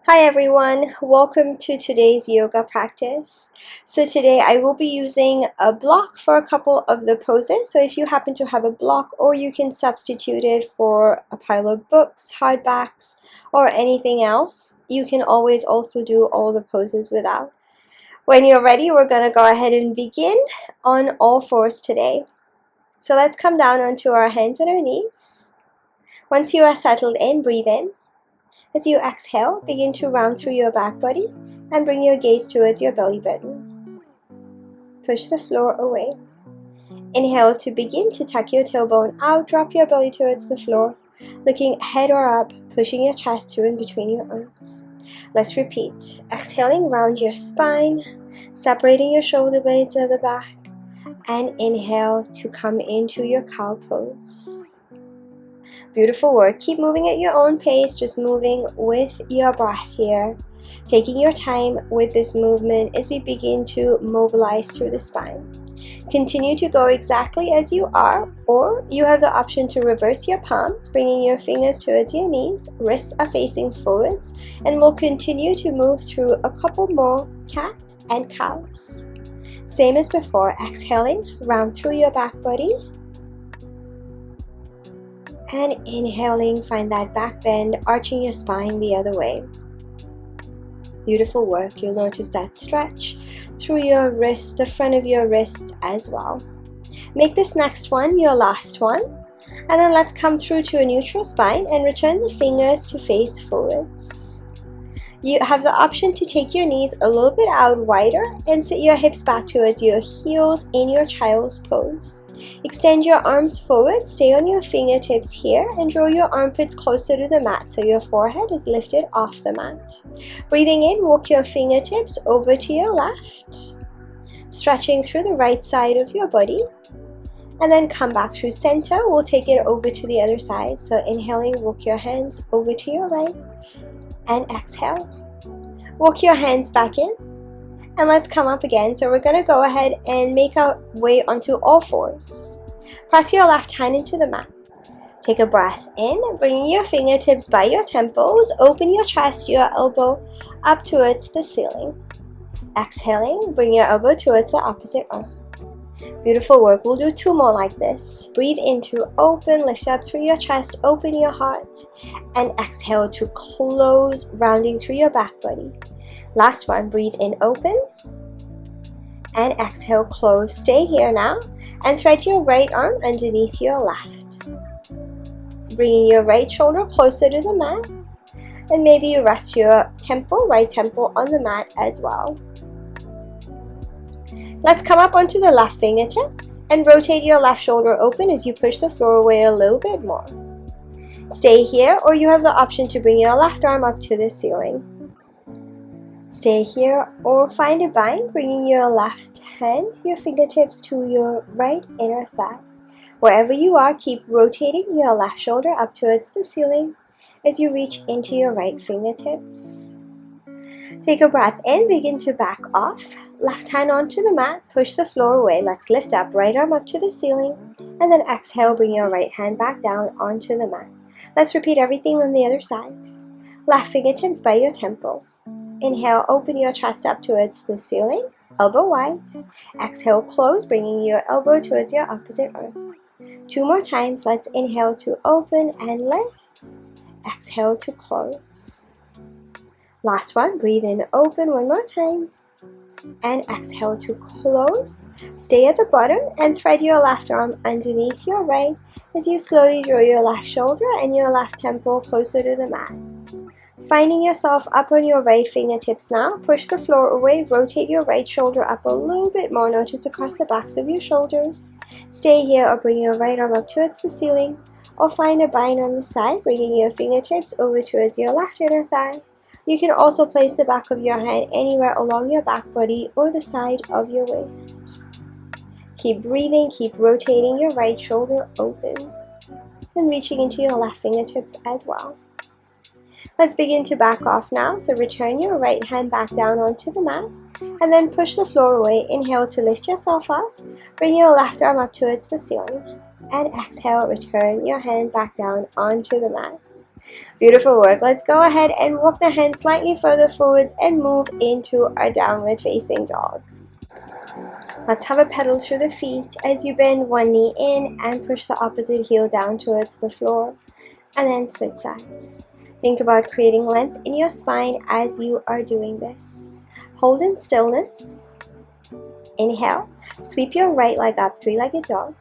Hi everyone, welcome to today's yoga practice. So today I will be using a block for a couple of the poses. So if you happen to have a block, or you can substitute it for a pile of books, hardbacks, or anything else, you can always also do all the poses without. When you're ready, we're going to go ahead and begin on all fours today. So let's come down onto our hands and our knees. Once you are settled in, breathe in. As you exhale, begin to round through your back body and bring your gaze towards your belly button. Push the floor away. Inhale to begin to tuck your tailbone out, drop your belly towards the floor, looking ahead or up, pushing your chest through in between your arms. Let's repeat. Exhaling, round your spine, separating your shoulder blades at the back, and inhale to come into your cow pose. Beautiful work. Keep moving at your own pace, just moving with your breath here. Taking your time with this movement as we begin to mobilize through the spine. Continue to go exactly as you are, or you have the option to reverse your palms, bringing your fingers towards your knees, wrists are facing forwards, and we'll continue to move through a couple more cats and cows. Same as before, exhaling, round through your back body. And inhaling, find that back bend, arching your spine the other way. Beautiful work. You'll notice that stretch through your wrists, the front of your wrists as well. Make this next one your last one. And then let's come through to a neutral spine and return the fingers to face forwards. You have the option to take your knees a little bit out wider and sit your hips back towards your heels in your child's pose. Extend your arms forward, stay on your fingertips here, and draw your armpits closer to the mat so your forehead is lifted off the mat. Breathing in, walk your fingertips over to your left, stretching through the right side of your body, and then come back through center. We'll take it over to the other side. So inhaling, walk your hands over to your right, and exhale. Walk your hands back in. And let's come up again. So we're going to go ahead and make our way onto all fours. Press your left hand into the mat. Take a breath in, bringing your fingertips by your temples. Open your chest, your elbow up towards the ceiling. Exhaling, bring your elbow towards the opposite arm. Beautiful work. We'll do two more like this. Breathe in to open, lift up through your chest, open your heart, and exhale to close, rounding through your back body. Last one, breathe in, open, and exhale, close. Stay here now, and thread your right arm underneath your left. Bringing your right shoulder closer to the mat, and maybe you rest your temple, right temple on the mat as well. Let's come up onto the left fingertips and rotate your left shoulder open as you push the floor away a little bit more. Stay here, or you have the option to bring your left arm up to the ceiling. Stay here or find a bind, bringing your left hand, your fingertips to your right inner thigh. Wherever you are, keep rotating your left shoulder up towards the ceiling as you reach into your right fingertips. Take a breath in, begin to back off. Left hand onto the mat, push the floor away. Let's lift up, right arm up to the ceiling, and then exhale, bring your right hand back down onto the mat. Let's repeat everything on the other side. Left fingertips by your temple. Inhale, open your chest up towards the ceiling, elbow wide. Exhale, close, bringing your elbow towards your opposite arm. Two more times. Let's inhale to open and lift. Exhale to close. Last one, breathe in, open one more time, and exhale to close. Stay at the bottom and thread your left arm underneath your right as you slowly draw your left shoulder and your left temple closer to the mat. Finding yourself up on your right fingertips now, push the floor away, rotate your right shoulder up a little bit more, notice across the backs of your shoulders. Stay here or bring your right arm up towards the ceiling, or find a bind on the side, bringing your fingertips over towards your left inner thigh. You can also place the back of your hand anywhere along your back body or the side of your waist. Keep breathing, keep rotating your right shoulder open and reaching into your left fingertips as well. Let's begin to back off now. So return your right hand back down onto the mat and then push the floor away. Inhale to lift yourself up. Bring your left arm up towards the ceiling. And exhale, return your hand back down onto the mat. Beautiful work. Let's go ahead and walk the hands slightly further forwards and move into our downward facing dog. Let's have a pedal through the feet as you bend one knee in and push the opposite heel down towards the floor, and then switch sides. Think about creating length in your spine as you are doing this. Hold in stillness. Inhale, sweep your right leg up, three-legged dog.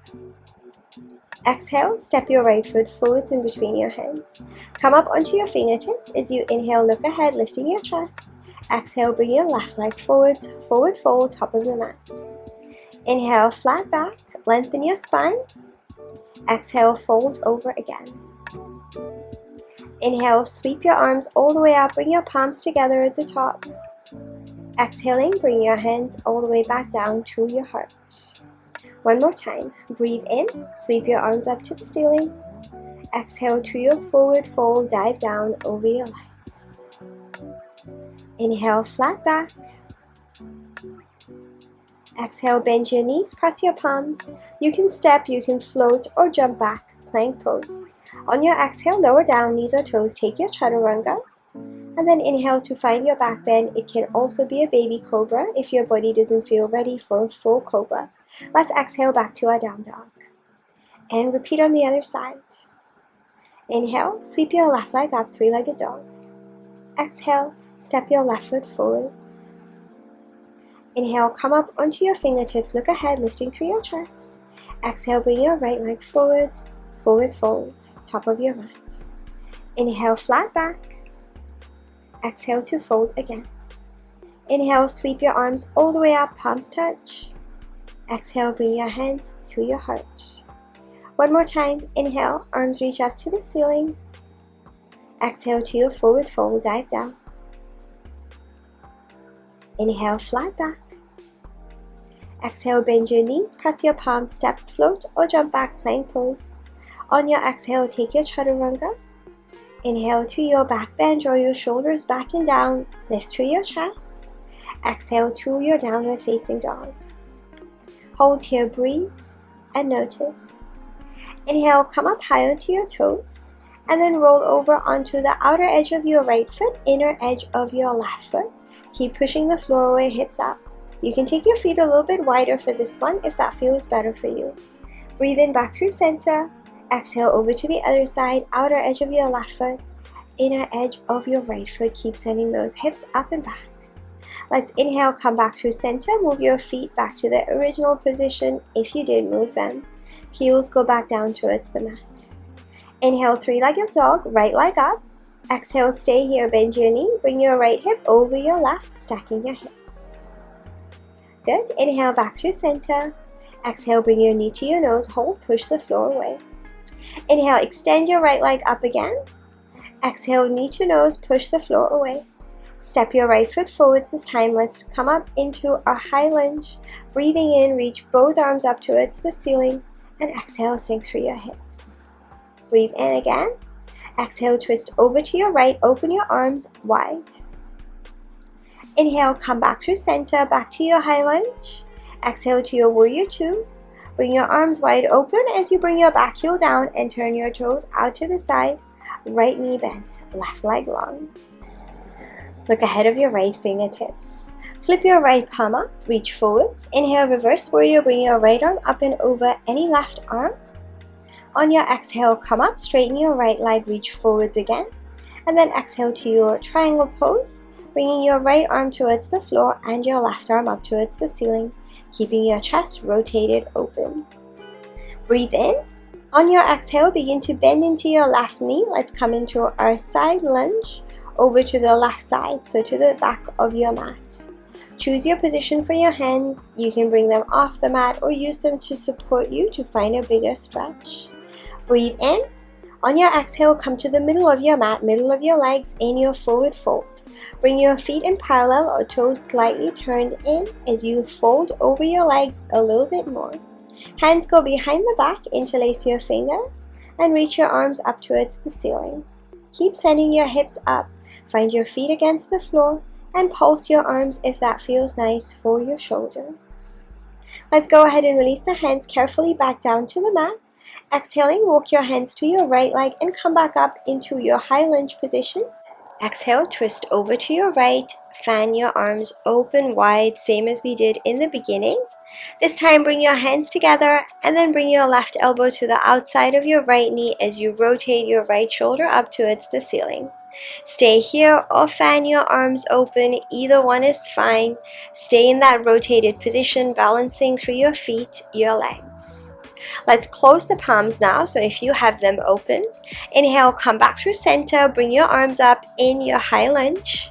Exhale, step your right foot forwards in between your hands. Come up onto your fingertips as you inhale, look ahead, lifting your chest. Exhale, bring your left leg forward, forward fold, top of the mat. Inhale, flat back, lengthen your spine. Exhale, fold over again. Inhale, sweep your arms all the way up, bring your palms together at the top. Exhaling, bring your hands all the way back down to your heart. One more time. Breathe in, sweep your arms up to the ceiling. Exhale to your forward fold, dive down over your legs. Inhale, flat back. Exhale, bend your knees, press your palms. You can step, you can float, or jump back, plank pose. On your exhale, lower down, knees or toes, take your chaturanga. And then inhale to find your back bend. It can also be a baby cobra if your body doesn't feel ready for a full cobra. Let's exhale back to our down dog. And repeat on the other side. Inhale, sweep your left leg up, three-legged dog. Exhale, step your left foot forwards. Inhale, come up onto your fingertips, look ahead, lifting through your chest. Exhale, bring your right leg forwards, forward fold, top of your mat. Inhale, flat back. Exhale to fold again. Inhale, sweep your arms all the way up, palms touch. Exhale, bring your hands to your heart. One more time. Inhale, arms reach up to the ceiling. Exhale to your forward fold, dive down. Inhale, flat back. Exhale, bend your knees, press your palms, step, float, or jump back, plank pose. On your exhale, take your chaturanga. Inhale to your back bend, draw your shoulders back and down, lift through your chest. Exhale to your downward facing dog. Hold here, breathe, and notice. Inhale, come up high onto your toes, and then roll over onto the outer edge of your right foot, inner edge of your left foot. Keep pushing the floor away, hips up. You can take your feet a little bit wider for this one if that feels better for you. Breathe in back through center. Exhale over to the other side, outer edge of your left foot, inner edge of your right foot. Keep sending those hips up and back. Let's inhale, come back through center, move your feet back to their original position if you did move them. Heels go back down towards the mat. Inhale, three-legged dog, right leg up. Exhale, stay here, bend your knee, bring your right hip over your left, stacking your hips. Good. Inhale, back through center. Exhale, bring your knee to your nose, hold, push the floor away. Inhale, extend your right leg up again. Exhale, knee to nose, push the floor away. Step your right foot forwards this time. Let's come up into our high lunge. Breathing in, reach both arms up towards the ceiling, and exhale, sink through your hips. Breathe in again. Exhale, twist over to your right, open your arms wide. Inhale, come back through center, back to your high lunge. Exhale to your warrior two. Bring your arms wide open as you bring your back heel down and turn your toes out to the side. Right knee bent, left leg long. Look ahead of your right fingertips. Flip your right palm up, reach forwards. Inhale, reverse warrior, bring your right arm up and over any left arm. On your exhale, come up, straighten your right leg, reach forwards again. And then exhale to your triangle pose, bringing your right arm towards the floor and your left arm up towards the ceiling, keeping your chest rotated open. Breathe in. On your exhale, begin to bend into your left knee. Let's come into our side lunge over to the left side, so to the back of your mat. Choose your position for your hands. You can bring them off the mat or use them to support you to find a bigger stretch. Breathe in. On your exhale, come to the middle of your mat, middle of your legs in your forward fold. Bring your feet in parallel or toes slightly turned in as you fold over your legs a little bit more. Hands go behind the back, interlace your fingers, and reach your arms up towards the ceiling. Keep sending your hips up. Find your feet against the floor and pulse your arms if that feels nice for your shoulders. Let's go ahead and release the hands carefully back down to the mat. Exhaling, walk your hands to your right leg and come back up into your high lunge position. Exhale, twist over to your right, fan your arms open wide, same as we did in the beginning. This time bring your hands together and then bring your left elbow to the outside of your right knee as you rotate your right shoulder up towards the ceiling. Stay here or fan your arms open, either one is fine. Stay in that rotated position, balancing through your feet, your legs. Let's close the palms now, so if you have them open, inhale, come back through center, bring your arms up in your high lunge.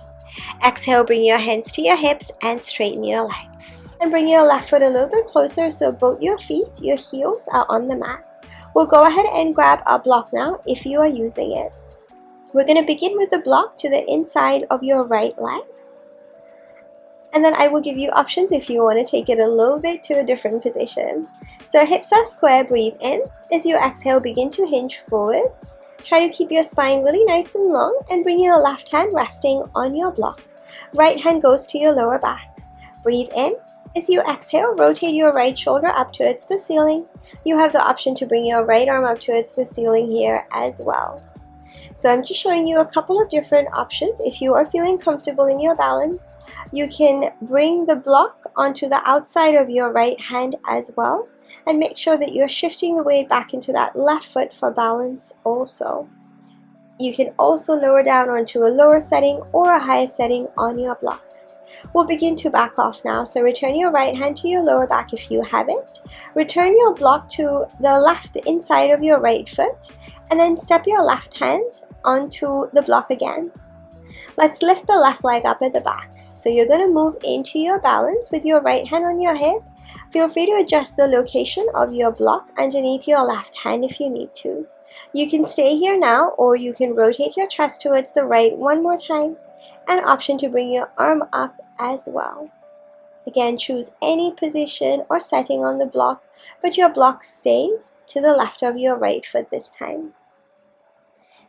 Exhale, bring your hands to your hips and straighten your legs. And bring your left foot a little bit closer so both your feet, your heels are on the mat. We'll go ahead and grab our block now if you are using it. We're going to begin with the block to the inside of your right leg. And then I will give you options if you want to take it a little bit to a different position. So hips are square, breathe in. As you exhale, begin to hinge forwards. Try to keep your spine really nice and long and bring your left hand resting on your block. Right hand goes to your lower back. Breathe in. As you exhale, rotate your right shoulder up towards the ceiling. You have the option to bring your right arm up towards the ceiling here as well. So I'm just showing you a couple of different options. If you are feeling comfortable in your balance, you can bring the block onto the outside of your right hand as well, and make sure that you're shifting the weight back into that left foot for balance also. You can also lower down onto a lower setting or a higher setting on your block. We'll begin to back off now, so return your right hand to your lower back if you have it. Return your block to the left inside of your right foot, and then step your left hand onto the block again. Let's lift the left leg up at the back. So you're going to move into your balance with your right hand on your hip. Feel free to adjust the location of your block underneath your left hand if you need to. You can stay here now, or you can rotate your chest towards the right one more time. An option to bring your arm up as well. Again, choose any position or setting on the block, but your block stays to the left of your right foot this time.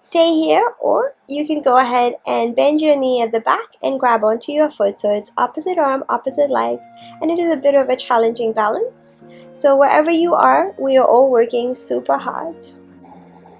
Stay here, or you can go ahead and bend your knee at the back and grab onto your foot, so it's opposite arm, opposite leg, and it is a bit of a challenging balance. So wherever you are, we are all working super hard.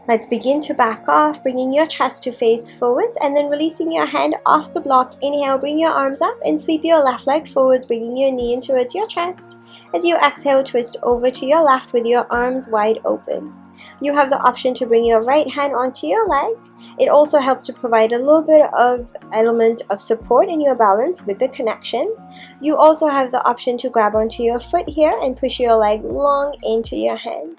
Let's begin to back off, bringing your chest to face forwards and then releasing your hand off the block. Inhale, bring your arms up and sweep your left leg forwards, bringing your knee in towards your chest. As you exhale, twist over to your left with your arms wide open. You have the option to bring your right hand onto your leg. It also helps to provide a little bit of element of support in your balance with the connection. You also have the option to grab onto your foot here and push your leg long into your hand.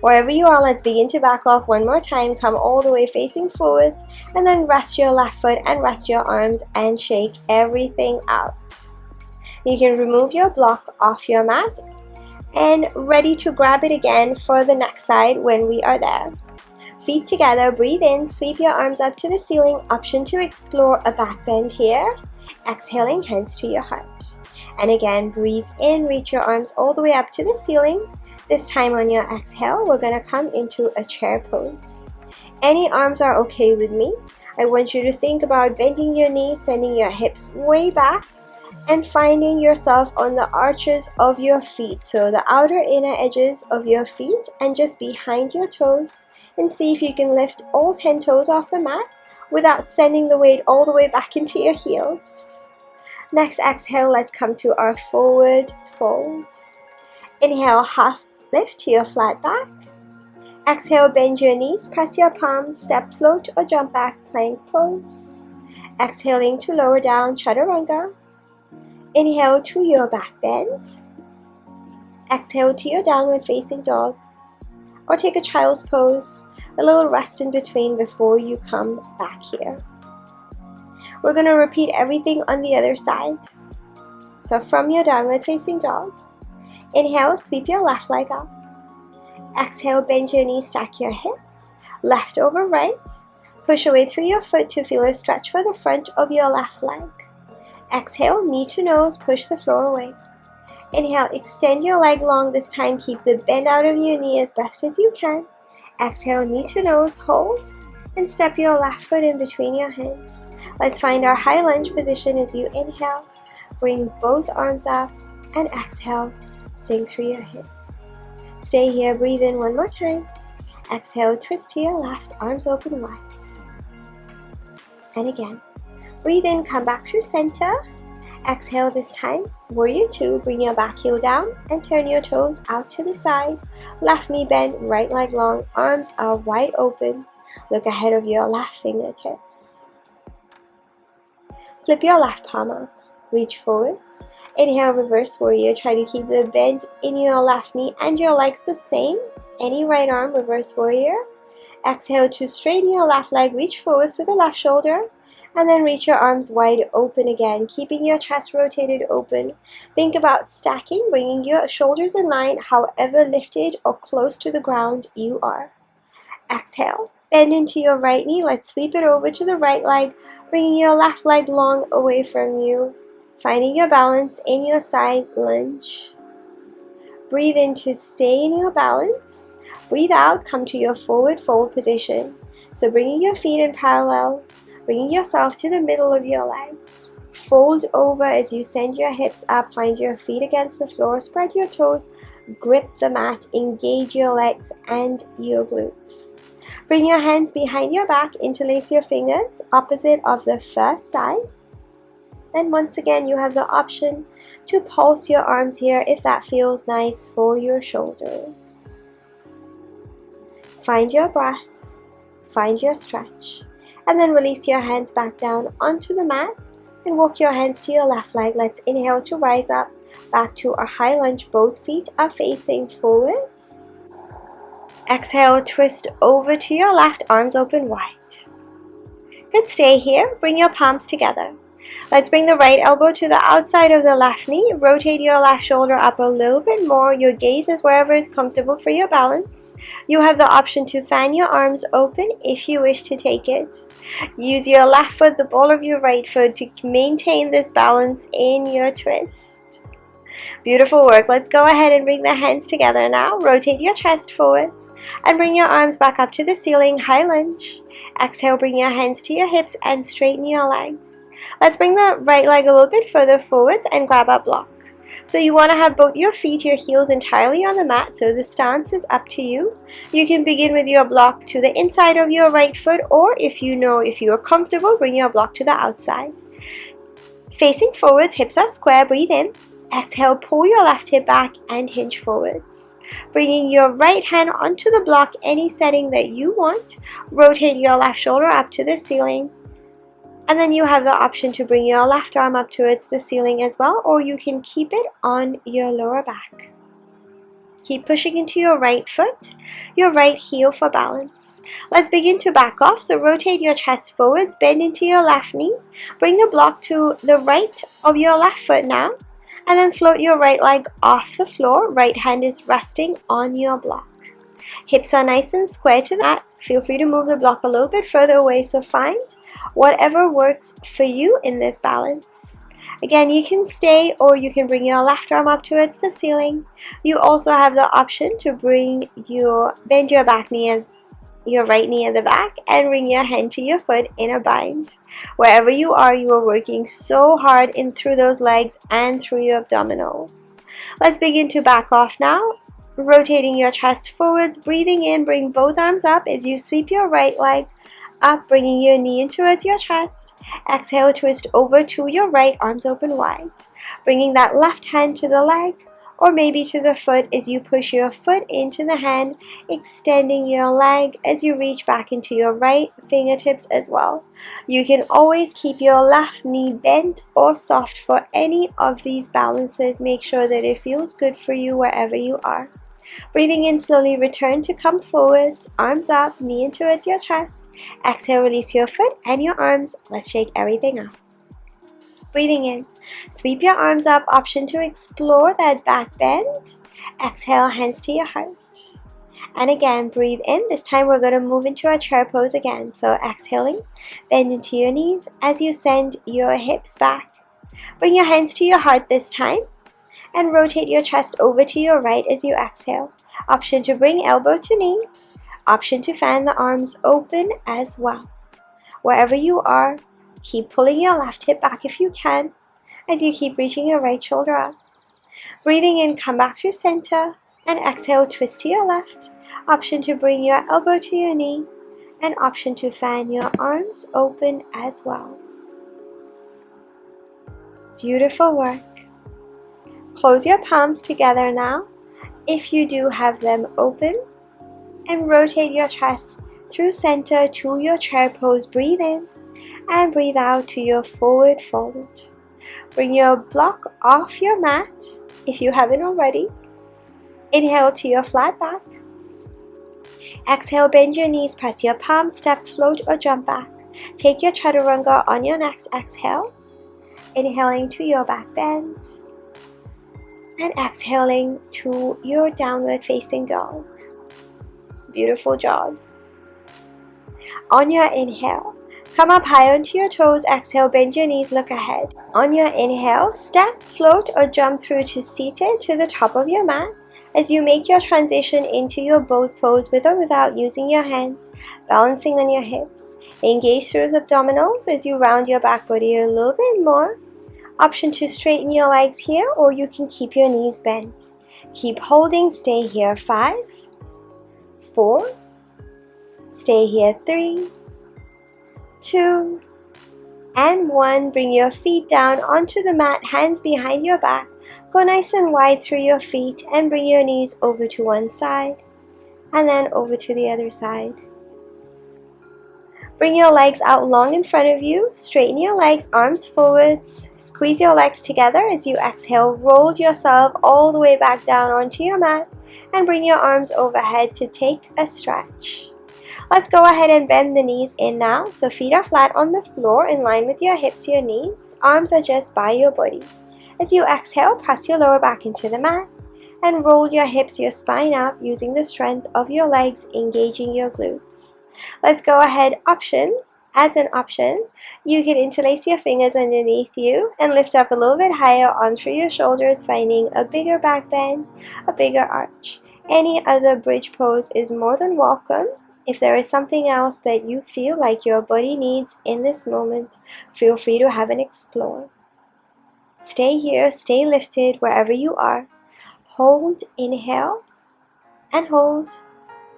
Wherever you are, let's begin to back off one more time. Come all the way facing forwards and then rest your left foot and rest your arms and shake everything out. You can remove your block off your mat and ready to grab it again for the next side when we are there. Feet together, breathe in, sweep your arms up to the ceiling. Option to explore a back bend here. Exhaling, hands to your heart. And again, breathe in, reach your arms all the way up to the ceiling. This time on your exhale, we're going to come into a chair pose. Any arms are okay with me. I want you to think about bending your knees, sending your hips way back, and finding yourself on the arches of your feet. So the outer inner edges of your feet and just behind your toes. And see if you can lift all 10 toes off the mat without sending the weight all the way back into your heels. Next exhale, let's come to our forward fold. Inhale, half lift to your flat back. Exhale, bend your knees, press your palms, step, float, or jump back, plank pose. Exhaling to lower down, chaturanga. Inhale to your back bend. Exhale to your downward facing dog. Or take a child's pose, a little rest in between before you come back here. We're going to repeat everything on the other side. So from your downward facing dog, inhale, sweep your left leg up. Exhale, bend your knees, stack your hips. Left over right. Push away through your foot to feel a stretch for the front of your left leg. Exhale, knee to nose, push the floor away. Inhale, extend your leg long. This time, keep the bend out of your knee as best as you can. Exhale, knee to nose, hold, and step your left foot in between your hands. Let's find our high lunge position as you inhale. Bring both arms up and exhale. Sink through your hips. Stay here, breathe in one more time. Exhale, twist to your left, arms open wide. And again, breathe in, come back through center. Exhale this time, warrior two, bring your back heel down and turn your toes out to the side. Left knee bent, right leg long, arms are wide open. Look ahead of your left fingertips. Flip your left palm up, reach forwards. Inhale, reverse warrior, try to keep the bend in your left knee and your legs the same. Any right arm, reverse warrior. Exhale to straighten your left leg, reach forwards to the left shoulder. And then reach your arms wide open again, keeping your chest rotated open. Think about stacking, bringing your shoulders in line, however lifted or close to the ground you are. Exhale, bend into your right knee. Let's sweep it over to the right leg, bringing your left leg long away from you. Finding your balance in your side lunge. Breathe in to stay in your balance. Breathe out, come to your forward fold position. So bringing your feet in parallel, bringing yourself to the middle of your legs. Fold over as you send your hips up, find your feet against the floor, spread your toes, grip the mat, engage your legs and your glutes. Bring your hands behind your back, interlace your fingers, opposite of the first side. And once again, you have the option to pulse your arms here if that feels nice for your shoulders. Find your breath, find your stretch. And then release your hands back down onto the mat and walk your hands to your left leg. Let's inhale to rise up back to our high lunge. Both feet are facing forwards. Exhale, twist over to your left, arms open wide. Good, stay here. Bring your palms together. Let's bring the right elbow to the outside of the left knee. Rotate your left shoulder up a little bit more. Your gaze is wherever is comfortable for your balance. You have the option to fan your arms open if you wish to take it. Use your left foot, the ball of your right foot, to maintain this balance in your twist. Beautiful work. Let's go ahead and bring the hands together now. Rotate your chest forwards and bring your arms back up to the ceiling, high lunge. Exhale, bring your hands to your hips and straighten your legs. Let's bring the right leg a little bit further forwards and grab a block. So you want to have both your feet, your heels entirely on the mat, so the stance is up to you. You can begin with your block to the inside of your right foot, or if you are comfortable, bring your block to the outside. Facing forwards, hips are square, breathe in. Exhale, pull your left hip back and hinge forwards. Bringing your right hand onto the block, any setting that you want. Rotate your left shoulder up to the ceiling. And then you have the option to bring your left arm up towards the ceiling as well, or you can keep it on your lower back. Keep pushing into your right foot, your right heel for balance. Let's begin to back off, so rotate your chest forwards, bend into your left knee. Bring the block to the right of your left foot now. And then float your right leg off the floor. Right hand is resting on your block. Hips are nice and square to that. Feel free to move the block a little bit further away, so find whatever works for you in this balance. Again, you can stay or you can bring your left arm up towards the ceiling. You also have the option to bend your back knee and your right knee at the back and bring your hand to your foot in a bind. Wherever you are working so hard in through those legs and through your abdominals. Let's begin to back off now. Rotating your chest forwards, breathing in, bring both arms up as you sweep your right leg up, bringing your knee in towards your chest. Exhale, twist over to your right, arms open wide. Bringing that left hand to the leg, or maybe to the foot as you push your foot into the hand, extending your leg as you reach back into your right fingertips as well. You can always keep your left knee bent or soft for any of these balances. Make sure that it feels good for you wherever you are. Breathing in, slowly return to come forwards, arms up, knee in towards your chest. Exhale, release your foot and your arms. Let's shake everything up. Breathing in, sweep your arms up, option to explore that back bend. Exhale, hands to your heart. And again, breathe in. This time we're going to move into our chair pose again. So exhaling, bend into your knees as you send your hips back. Bring your hands to your heart this time. And rotate your chest over to your right as you exhale. Option to bring elbow to knee. Option to fan the arms open as well. Wherever you are, keep pulling your left hip back if you can, as you keep reaching your right shoulder up. Breathing in, come back through center, And exhale, twist to your left. Option to bring your elbow to your knee. And option to fan your arms open as well. Beautiful work. Close your palms together now, if you do have them open, and rotate your chest through center to your chair pose. Breathe in and breathe out to your forward fold. Bring your block off your mat if you haven't already. Inhale to your flat back. Exhale, bend your knees, press your palms, step, float or jump back. Take your chaturanga on your next exhale. Inhaling to your back bends. And exhaling to your downward facing dog. Beautiful job. On your inhale, come up high onto your toes. Exhale, bend your knees, look ahead. On your inhale, step, float or jump through to seated to the top of your mat. As you make your transition into your boat pose with or without using your hands, balancing on your hips. Engage through the abdominals as you round your back body a little bit more. Option to straighten your legs here, or you can keep your knees bent. Keep holding, stay here. 5, 4, stay here. 3, 2, and 1. Bring your feet down onto the mat, hands behind your back. Go nice and wide through your feet and bring your knees over to one side and then over to the other side. Bring your legs out long in front of you. Straighten your legs, arms forwards. Squeeze your legs together as you exhale. Roll yourself all the way back down onto your mat and bring your arms overhead to take a stretch. Let's go ahead and bend the knees in now. So feet are flat on the floor in line with your hips, your knees. Arms are just by your body. As you exhale, press your lower back into the mat and roll your hips, your spine up using the strength of your legs, engaging your glutes. Let's go ahead, as an option, you can interlace your fingers underneath you and lift up a little bit higher on through your shoulders, finding a bigger back bend, a bigger arch. Any other bridge pose is more than welcome. If there is something else that you feel like your body needs in this moment, feel free to have an explore. Stay here, stay lifted wherever you are. Hold, inhale, and hold.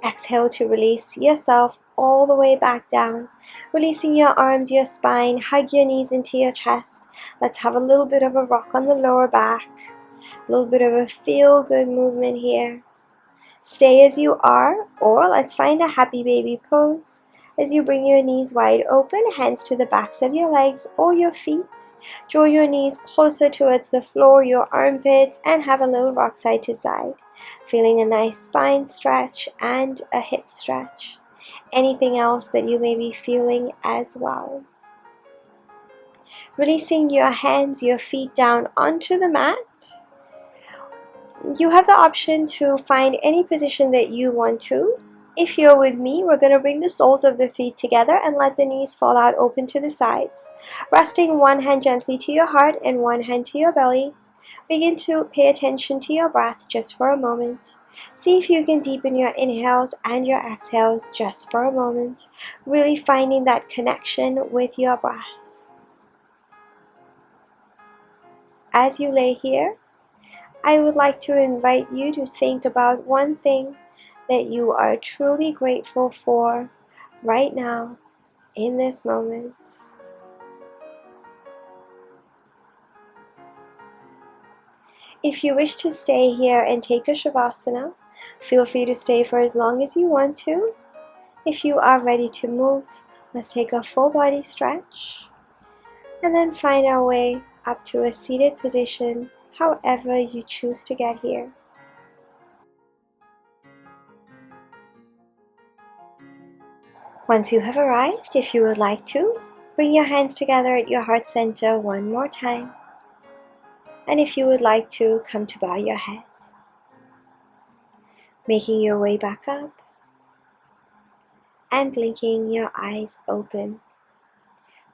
Exhale to release yourself all the way back down. Releasing your arms, your spine, hug your knees into your chest. Let's have a little bit of a rock on the lower back. A little bit of a feel-good movement here. Stay as you are, or let's find a happy baby pose. As you bring your knees wide open, hands to the backs of your legs or your feet. Draw your knees closer towards the floor, your armpits, and have a little rock side to side. Feeling a nice spine stretch and a hip stretch. Anything else that you may be feeling as well. Releasing your hands, your feet down onto the mat. You have the option to find any position that you want to. If you're with me, we're going to bring the soles of the feet together and let the knees fall out open to the sides. Resting one hand gently to your heart and one hand to your belly. Begin to pay attention to your breath just for a moment. See if you can deepen your inhales and your exhales just for a moment. Really finding that connection with your breath. As you lay here, I would like to invite you to think about one thing that you are truly grateful for right now in this moment. If you wish to stay here and take a Shavasana, feel free to stay for as long as you want to. If you are ready to move, let's take a full body stretch and then find our way up to a seated position, however you choose to get here. Once you have arrived, if you would like to, bring your hands together at your heart center one more time. And if you would like to, come to bow your head. Making your way back up and blinking your eyes open.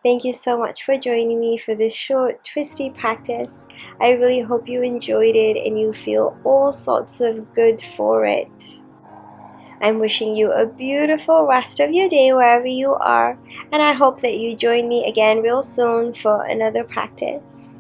Thank you so much for joining me for this short twisty practice. I really hope you enjoyed it and you feel all sorts of good for it. I'm wishing you a beautiful rest of your day wherever you are, and I hope that you join me again real soon for another practice.